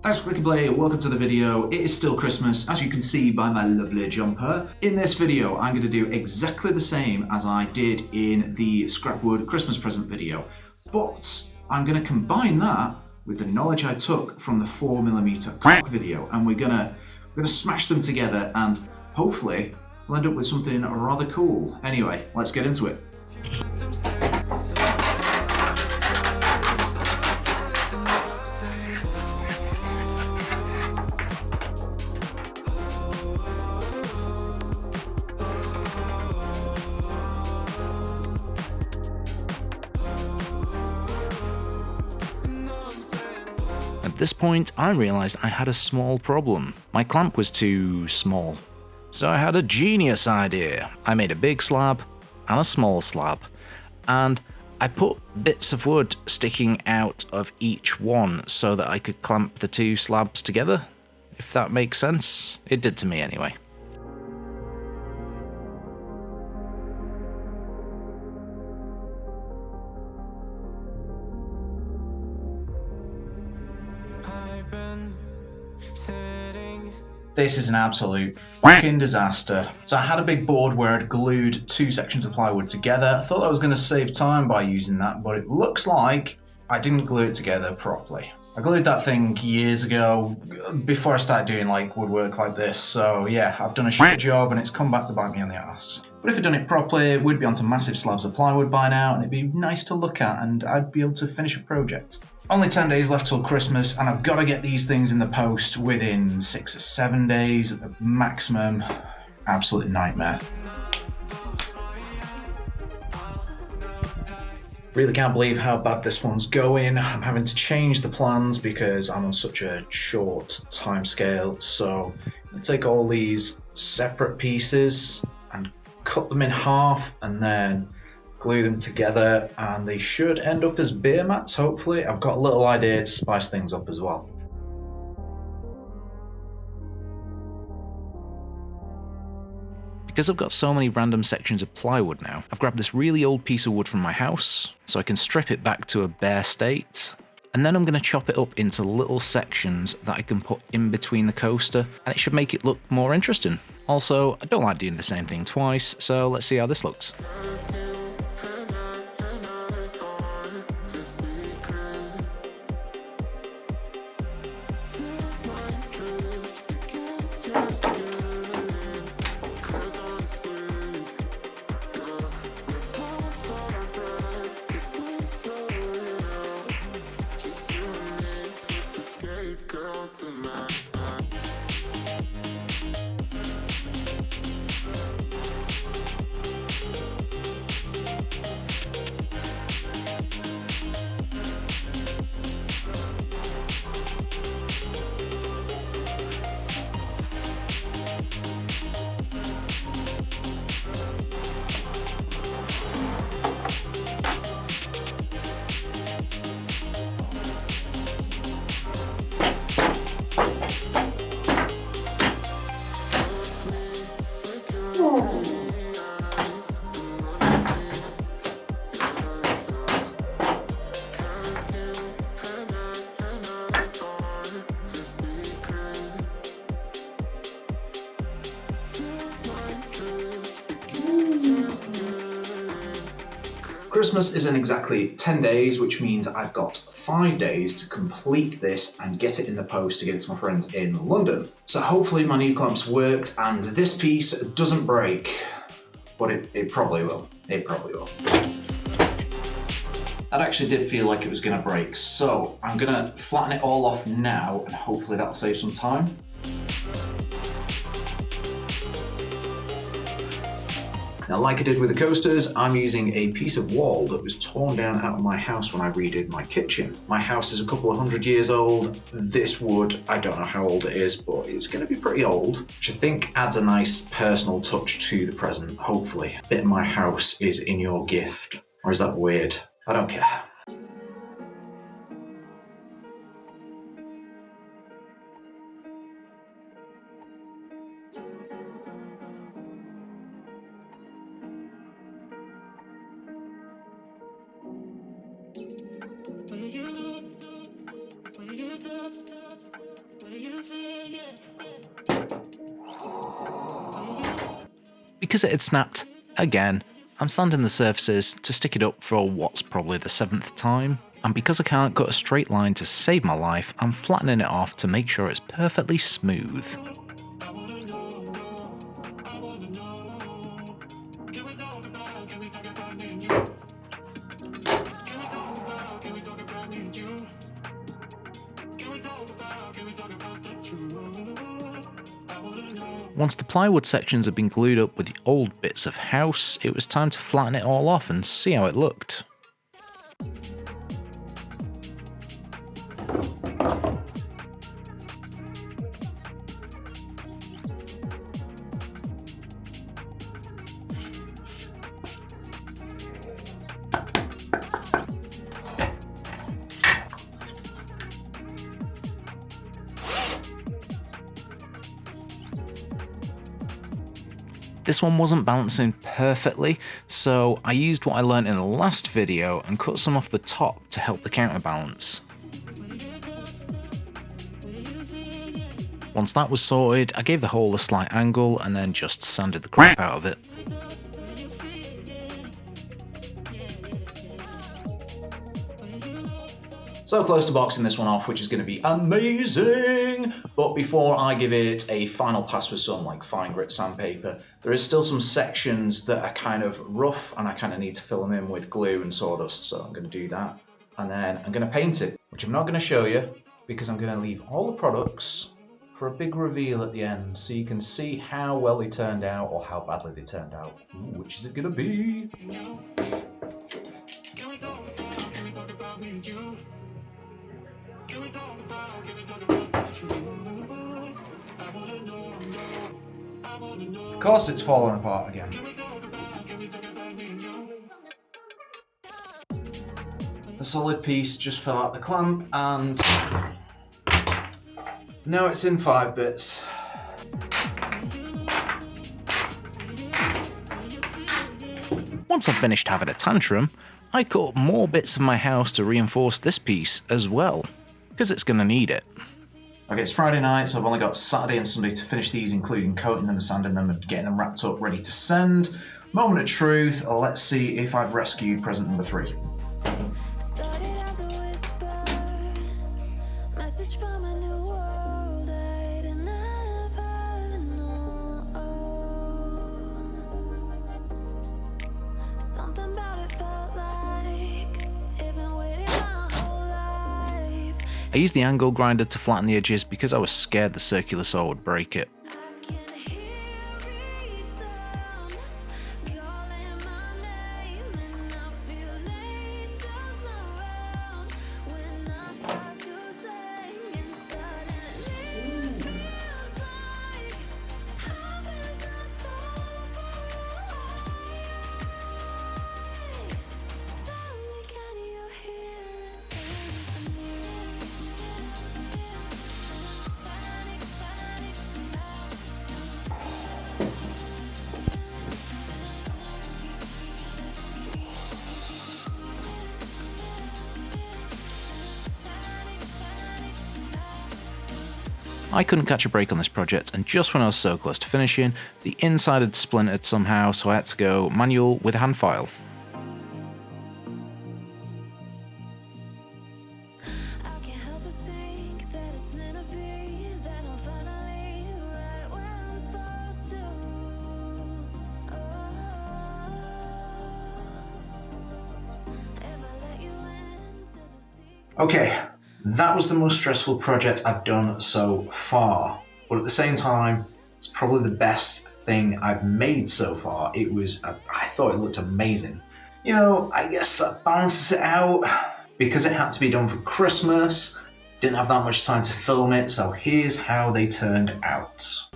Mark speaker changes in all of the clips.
Speaker 1: Thanks for clicking play, welcome to the video. It is still Christmas, as you can see by my lovely jumper. In this video, I'm going to do exactly the same as I did in the scrapwood Christmas present video, but I'm going to combine that with the knowledge I took from the 4mm cock video, and we're gonna smash them together, and hopefully we'll end up with something rather cool. Anyway, let's get into it.
Speaker 2: At this point, I realised I had a small problem. My clamp was too small. So I had a genius idea. I made a big slab and a small slab, and I put bits of wood sticking out of each one so that I could clamp the two slabs together, if that makes sense. It did to me anyway.
Speaker 1: This is an absolute fucking disaster. So I had a big board where I'd glued two sections of plywood together. I thought I was going to save time by using that, but it looks like I didn't glue it together properly. I glued that thing years ago, before I started doing like woodwork like this, so yeah, I've done a shit job and it's come back to bite me on the ass. But if I'd done it properly, we'd be onto massive slabs of plywood by now, and it'd be nice to look at, and I'd be able to finish a project. Only 10 days left till Christmas, and I've got to get these things in the post within 6 or 7 days at the maximum. Absolute nightmare. Really can't believe how bad this one's going. I'm having to change the plans because I'm on such a short time scale. So I'm going to take all these separate pieces and cut them in half, and then glue them together, and they should end up as beer mats, hopefully. I've got a little idea to spice things up as well.
Speaker 2: Because I've got so many random sections of plywood now, I've grabbed this really old piece of wood from my house, so I can strip it back to a bare state, and then I'm going to chop it up into little sections that I can put in between the coaster, and it should make it look more interesting. Also, I don't like doing the same thing twice, so let's see how this looks.
Speaker 1: Christmas is in exactly 10 days, which means I've got 5 days to complete this and get it in the post to get it to my friends in London. So hopefully my new clamps worked and this piece doesn't break, but it probably will. It probably will. That actually did feel like it was going to break, so I'm going to flatten it all off now and hopefully that'll save some time. Now, like I did with the coasters, I'm using a piece of wall that was torn down out of my house when I redid my kitchen. My house is a couple of 100 years old. This wood, I don't know how old it is, but it's going to be pretty old, which I think adds a nice personal touch to the present, hopefully. A bit of my house is in your gift. Or is that weird? I don't care.
Speaker 2: Because it had snapped again, I'm sanding the surfaces to stick it up for what's probably the 7th time. And because I can't cut a straight line to save my life, I'm flattening it off to make sure it's perfectly smooth. Once the plywood sections had been glued up with the old bits of house, it was time to flatten it all off and see how it looked. This one wasn't balancing perfectly, so I used what I learned in the last video and cut some off the top to help the counterbalance. Once that was sorted, I gave the hole a slight angle and then just sanded the crap out of it.
Speaker 1: So close to boxing this one off, which is going to be amazing. But before I give it a final pass with some like fine grit sandpaper, there is still some sections that are kind of rough and I kind of need to fill them in with glue and sawdust. So I'm going to do that. And then I'm going to paint it, which I'm not going to show you because I'm going to leave all the products for a big reveal at the end so you can see how well they turned out or how badly they turned out. Ooh, which is it going to be? Of course it's falling apart again. A solid piece just fell out the clamp and now it's in 5 bits.
Speaker 2: Once I finished having a tantrum, I cut more bits of my house to reinforce this piece as well, because it's going to need it.
Speaker 1: Okay, it's Friday night, so I've only got Saturday and Sunday to finish these, including coating them, sanding them, and getting them wrapped up, ready to send. Moment of truth, let's see if I've rescued present number 3.
Speaker 2: I used the angle grinder to flatten the edges because I was scared the circular saw would break it. I couldn't catch a break on this project, and just when I was so close to finishing, the inside had splintered somehow, so I had to go manual with a hand file.
Speaker 1: Okay, that was the most stressful project I've done so far, but at the same time, it's probably the best thing I've made so far. I thought it looked amazing. You know, I guess that balances it out. Because it had to be done for Christmas, didn't have that much time to film it, so here's how they turned out.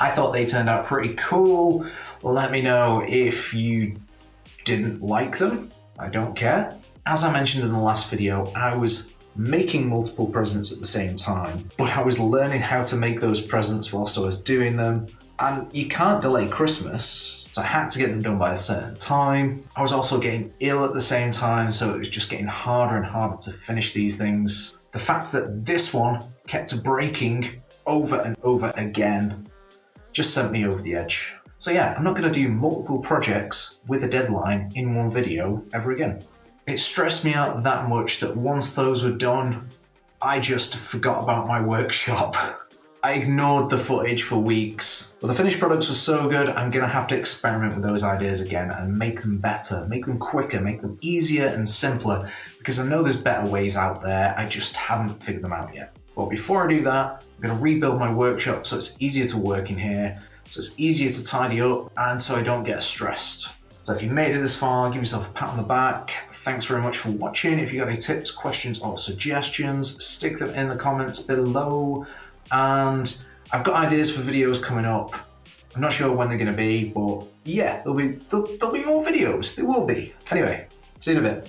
Speaker 1: I thought they turned out pretty cool. Let me know if you didn't like them. I don't care. As I mentioned in the last video, I was making multiple presents at the same time, but I was learning how to make those presents whilst I was doing them. And you can't delay Christmas, so I had to get them done by a certain time. I was also getting ill at the same time, so it was just getting harder and harder to finish these things. The fact that this one kept breaking over and over again just sent me over the edge. So yeah, I'm not going to do multiple projects with a deadline in one video ever again. It stressed me out that much that once those were done, I just forgot about my workshop. I ignored the footage for weeks. But the finished products were so good, I'm gonna have to experiment with those ideas again and make them better, make them quicker, make them easier and simpler, because I know there's better ways out there, I just haven't figured them out yet. But before I do that, I'm gonna rebuild my workshop so it's easier to work in here, so it's easier to tidy up, and so I don't get stressed. So if you made it this far, give yourself a pat on the back. Thanks very much for watching. If you got any tips, questions, or suggestions, stick them in the comments below. And I've got ideas for videos coming up. I'm not sure when they're going to be, but yeah, there'll be more videos. There will be. Anyway, see you in a bit.